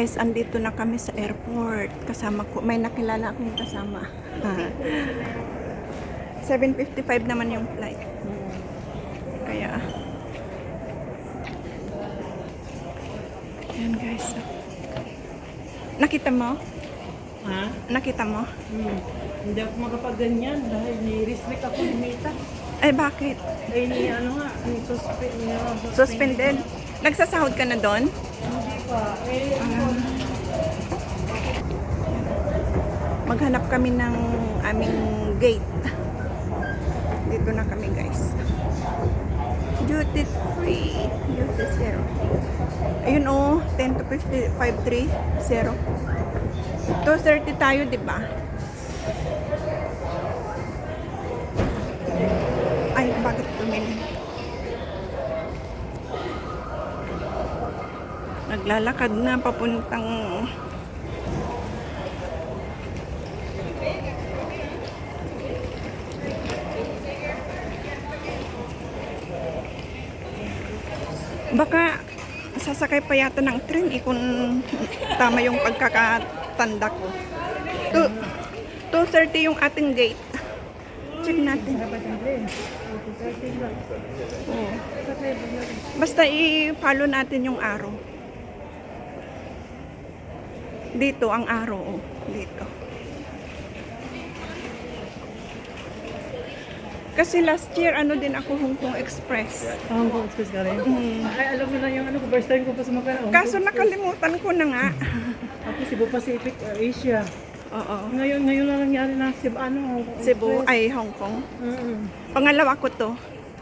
guys, andito na kami sa airport. Kasama ko, may nakilala akong kasama. 7:55 naman yung flight. Kaya, yan guys. Nakita mo? Ha? Nakita mo? Hindi ako makapag-ganyan dahil ni-restrict ako ni Mita. Ay, bakit? Ay, ni-suspend niya. Suspended? Nagsasahod ka na doon? Hindi pa. Maghanap kami ng aming gate. Dito na kami guys. Duty free. Duty zero. Ayun oh, 10 to 5:30. 2:30 tayo, di ba? Ay, bakit tumili? Naglalakad na papuntang baka sasakay pa yata ng train kung tama yung pagkakatanda ko. 2:30 yung ating gate. Check natin. Oh. Basta i-follow natin yung arrow. Dito ang arrow. Oh. Dito. Kasi last year, ano din ako, Hong Kong Express. Hong Kong Express ka rin? Ay, alam mo na yung first time ko pa sumakay na Hong Kong. Kaso nakalimutan ko na nga. Ako Cebu Pacific, Asia. Oo. Ngayon na nangyari na Cebu, Hong Kong Cebu, Express. ay Hong Kong. Mm-mm. Pangalawa ko to.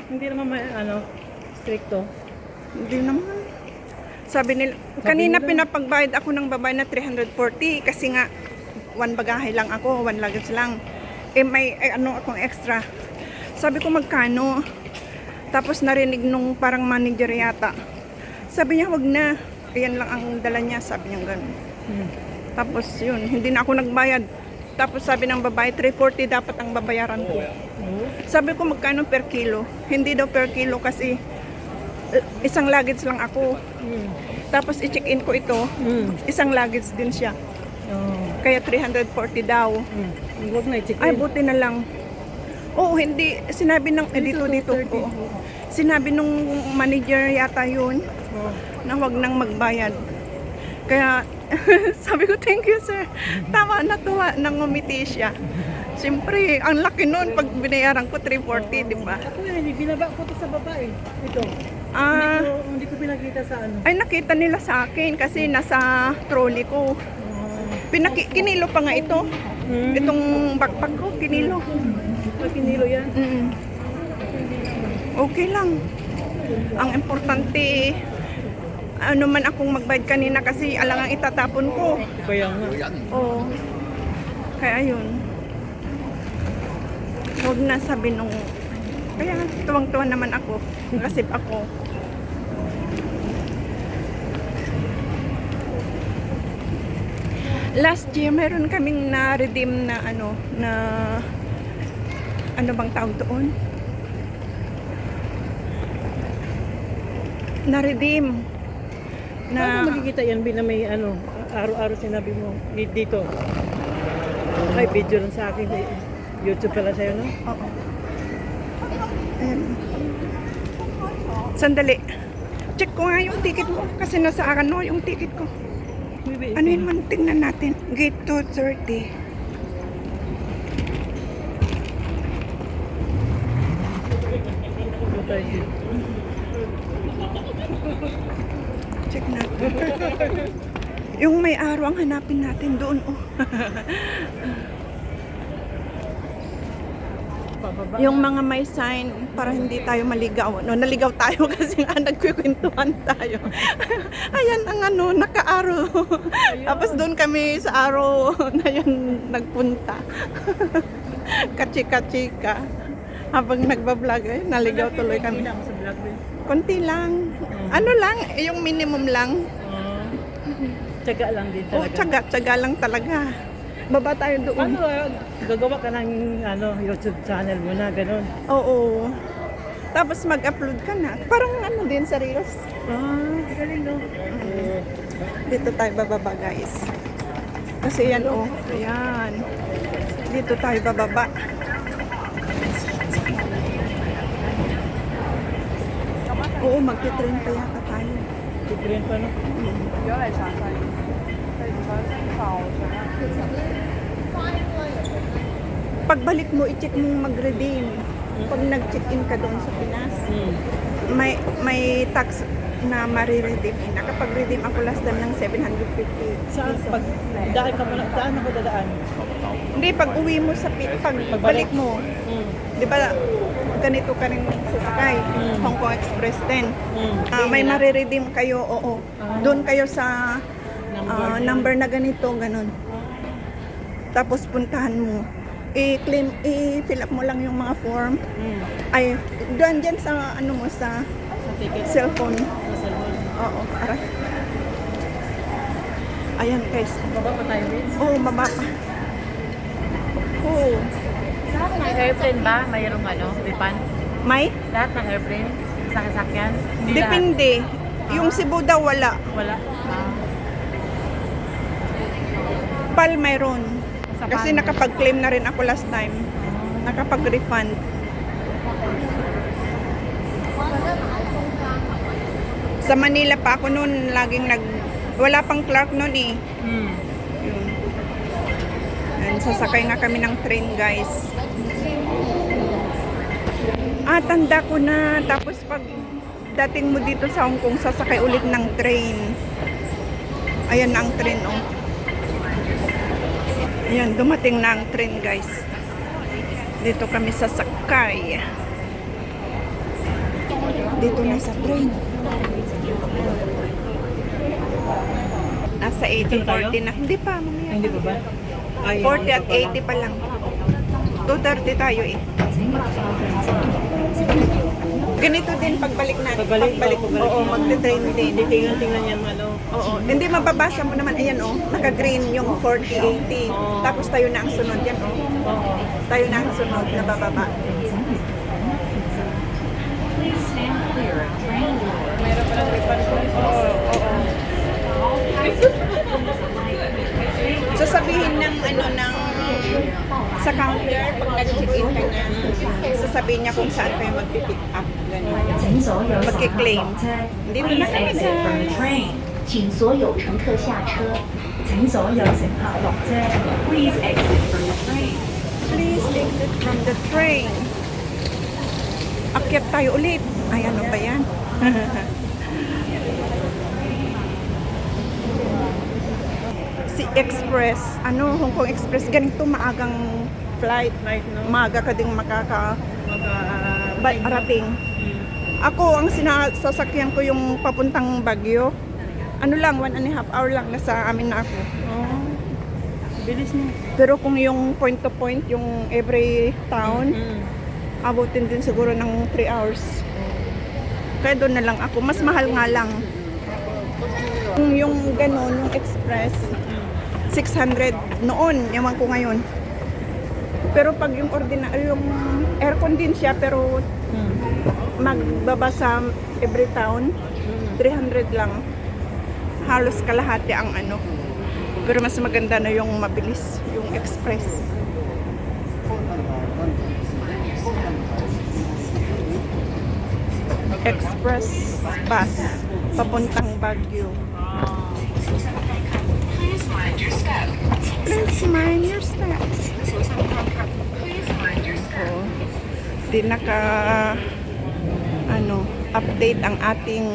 Hindi naman may, stricto. Hindi naman. Sabi nila, kanina pinapagbayad ako ng babae na 340 kasi nga one bagahe lang ako, one luggage lang. Eh may akong extra. Sabi ko magkano? Tapos narinig nung parang manager yata. Sabi niya wag na. Ayan lang ang dala niya, sabi niya gano'n. Tapos yun, hindi na ako nagbayad. Tapos sabi ng babae 340 dapat ang babayaran ko. Sabi ko magkano per kilo? Hindi daw per kilo kasi isang luggage lang ako. Tapos i-check-in ko ito, isang luggage din siya. Kaya 340 daw. Huwag na i-check Ay, buti na lang. Oo, hindi. Sinabi ng, dito. Oo. Sinabi nung manager yata yun, na wag nang magbayad. Kaya, sabi ko, thank you sir. Tama, natuwa, nang ngumiti siya. Siyempre, ang laki nun pag binayaran ko 340, di ba? Ako hindi binaba ko to sa babae. Ito. Hindi ko pinakita sa ano. Ay, nakita nila sa akin kasi nasa trolley ko. Kinilo pa nga ito. Itong backpack ko, kinilo. Kinilo yan? Okay lang. Ang importante, ano man akong magbayad kanina kasi alangang itatapon ko. Kaya nga. Oo. Kaya yun. Huwag na sabi nung... Kaya tuwang-tuwa naman ako. Kasi ako. Last year, meron kaming na-redeem na ano bang tawag doon? Na-redeem. Paano makikita yan na may araw-araw sinabi mo dito? Ay, video lang sa akin. YouTube pala sa'yo, no? Oo. Ayan. Sandali. Check ko nga yung ticket mo. Kasi nasa no, yung ticket ko. Ano yun man? Tingnan natin. Gate 230. Check natin. Yung may araw ang hanapin natin doon. Oh. Yung mga may sign para hindi tayo maligaw. No, naligaw tayo kasi nga nagkukwentuhan tayo. Ayan ang naka-araw. Tapos doon kami sa araw na yun nagpunta. Kachika-chika. Habang nagbablog, naligaw tuloy kami. Konti lang. Ano lang, yung minimum lang. Tsaga lang din Oh, talaga. tsaga lang talaga. Baba tayo doon. Gagawa ka ng YouTube channel mo na, ganun. Oo. Tapos mag-upload ka na. Parang ano din sa Reels. Galing no. Dito tayo bababa guys. Kasi yan oh. Ayan. Dito tayo bababa. Oo, magte-train pa yata tayo. Different pa no. Pagbalik mo, i-check mong mag-redeem. Pag nag-check-in ka doon sa Pinas, may tax na mariredeem. Nakapag-redeem ako last time ng 750 Saan? pesos. Pag dahil ka muna, saan ako dadaan? Hindi, pag uwi mo sa pagbalik mo, di ba ganito ka rin sasakay, Hong Kong Express din. May mariredeem kayo, oo. Doon kayo sa number na ganito, ganun. Tapos puntahan mo. I-claim, i-fill up mo lang yung mga form. Ay, doon dyan sa, ano mo, sa Sa ticket. cellphone. Sa cellphone. Oo, para. Ayan guys. Baba pa tayo, Vince? Oo, baba pa. Oo. Lahat ng airplane ba? Mayroong ano, lipan? May? Lahat ng airplane? Sa sasakyan? Hindi lahat. Depende. Yung Cebu daw wala. Wala. PAL mayroon. Sa Kasi PAL. nakapag-claim na rin ako last time. Nakapag-refund. Sa Manila pa ako noon, laging wala pang clerk noon eh. Yun. And sasakay nga kami ng train guys. Tanda ko na. Tapos pag dating mo dito sa Hong Kong, sasakay ulit ng train. Ayan na ang train oh. Ayan, dumating na ang train guys. Dito kami sasakay. Dito na sa train. Nasa 80-40 na. Hindi pa, mamaya. Hindi ba ba? 40 at 80 pa lang. 2:30 tayo eh. Ganito din pagbalik natin. Pagbalik. Oo, magte-train din. Hindi tingnan niya ano. Oo. Hindi mababasa mo naman. Ayan oh, naka-green yung 40-80. Tapos tayo na ang sunod yan oh. Oo. Tayo na ang sunod na bababa. Meron pa lang refund ko. Sasabihin ng ano ng sa counter pag nag-check-in ka na, sasabihin niya kung saan kayo magpipick up. Ganun. Magki-claim. Dito na kami exit from the guys. train，请所有乘客下车。请所有乘客落車。Please exit from the train。 Please exit from the train. Akyat tayo ulit. Ay, ano ba yan? Si Express, Hong Kong Express, ganito maagang flight. Flight, no? Maaga ka ding makakarating. Mm. Ako, ang sinasasakyan ko yung papuntang Baguio. Ano lang, 1.5 hour lang nasa amin na ako. Oh. Bilis mo. Pero kung yung point to point, yung every town, abutin din siguro ng 3 hours. Kaya doon na lang ako. Mas mahal nga lang. Yung ganon, yung express, 600 noon. Yaman ko ngayon. Pero pag yung yung aircon din siya, pero magbaba sa every town, 300 lang. Halos kalahati ang ano. Pero mas maganda na yung mabilis, yung express. Express bus papuntang Baguio. Please mind your steps. Oh, di update ang ating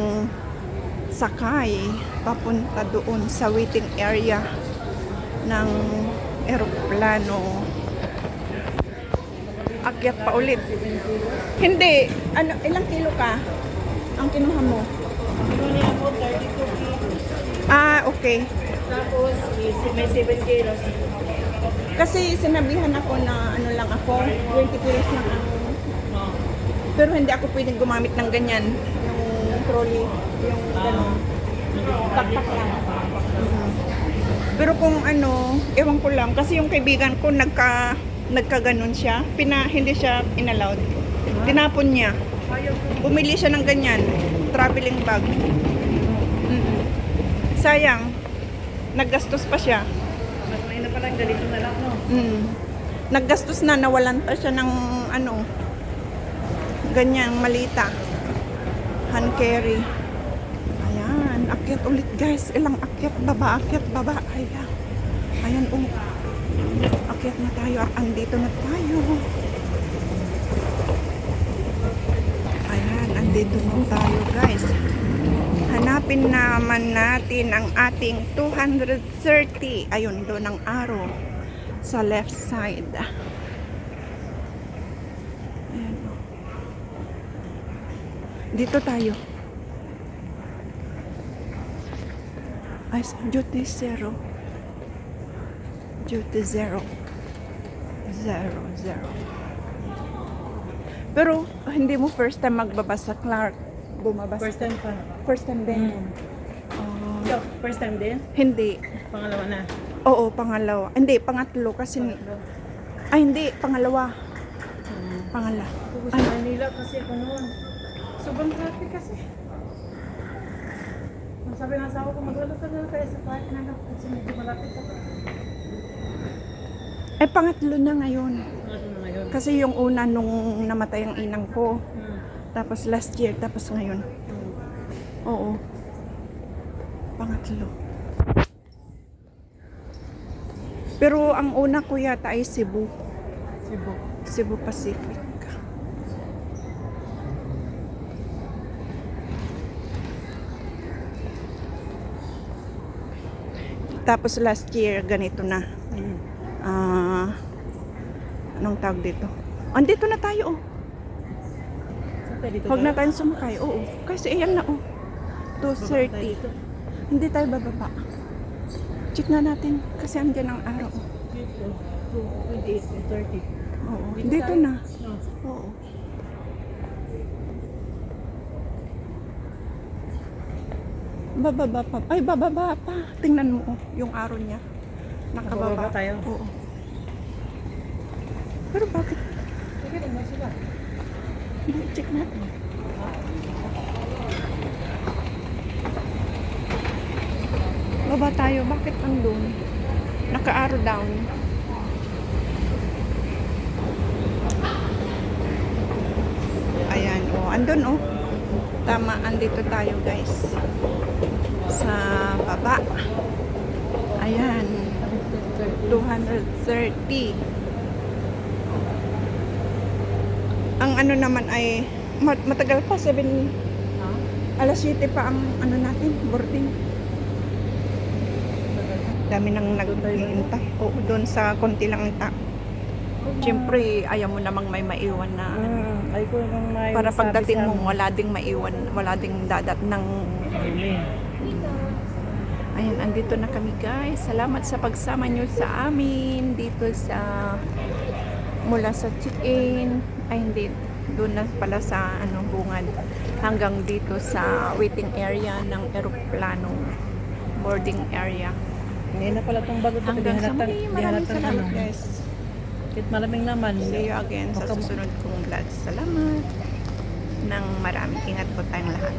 sakay papunta doon sa waiting area ng eroplano. Akyat pa ulit. Hindi. Ilang kilo ka? Ang kinuha mo? Kinuha ako 32 kilos. Okay. Tapos may 7 kilos. Kasi sinabihan ako na lang ako, 20 kilos lang ang... Pero hindi ako pwedeng gumamit ng ganyan. Yung trolley, yung gano'n. Taktak lang. Pero kung ewan ko lang. Kasi yung kaibigan ko nagkaganon siya. Hindi siya inallowed. Tinapon niya. Bumili siya ng ganyan. Traveling bag. Mm-mm. Sayang. Naggastos pa siya. Mas may na pala, ganito na lang, no? Naggastos na, nawalan pa siya ng ano, ganyang malita. Hand carry. Ayan, akyat ulit guys. Ilang akyat, baba, akyat, baba. Ayan. Ayan, akyat na tayo. Andito na tayo. Ayan, andito na tayo guys. Hanapin naman natin ang ating 230. Ayun, doon ang arrow sa left side. Ayan. Dito tayo. Ay, duty 0. Duty 0. 0, 0. Pero, hindi mo first time magbabas sa Clark. Bumabas. First time pa. First time din. Ikaw, first time din? Hindi. Pangalawa na. Oo, pangalawa. Hindi, pangatlo kasi... Ay, hindi. Pangalawa. Pangala. Gusto Manila kasi ako noon. Sobrang traffic kasi. Ang sabi ng asawa ko, mag-alok ka na kaya sa park na lang. Kasi medyo malapit ako. Ay, pangatlo na ngayon. Ano na ngayon? Kasi yung una nung namatay ang inang ko. Tapos last year, tapos ngayon. Oo. Pangatlo. Pero ang una ko yata ay Cebu. Cebu. Cebu Pacific. Tapos last year, ganito na. Anong tawag dito? Andito na tayo, oh. Dito Huwag na tayong sumakay. Oo. Kasi ayan na, oh. 2:30. Hindi tayo bababa. Check na natin. Kasi andyan ang araw. Oh. Dito. 28, 30. Oo. Dito na. Oo. Bababa pa. Ay, bababa pa. Tingnan mo, oh, yung araw niya. Nakababa. Bababa tayo? Oo. Pero bakit? Sige, naman sila. Hindi, check natin. Baba tayo. Bakit andun? Naka-arrow down. Ayan, oh. Andun, oh. Tama, andito tayo, guys. Sa baba. Ayan. 230. Ang ano naman ay matagal pa, 7 alas 7 pa ang ano natin, boarding. Dami nang nag-iintay. Oo, doon sa konti lang ta. Siyempre, ayaw mo namang may maiwan na Ay ko nang may para masabi pagdating sa mo, wala ding maiwan, wala ding dadat ng... amin. Ayan, andito na kami guys. Salamat sa pagsama nyo sa amin dito sa mula sa check-in. Ay hindi, doon na pala sa bungad hanggang dito sa waiting area ng eroplano, boarding area. Hindi na pala itong bago ito. Hanggang sa muli, maraming salamat guys. Kahit malaming naman. See you again sa susunod kong vlog. Salamat ng marami. Ingat po tayong lahat.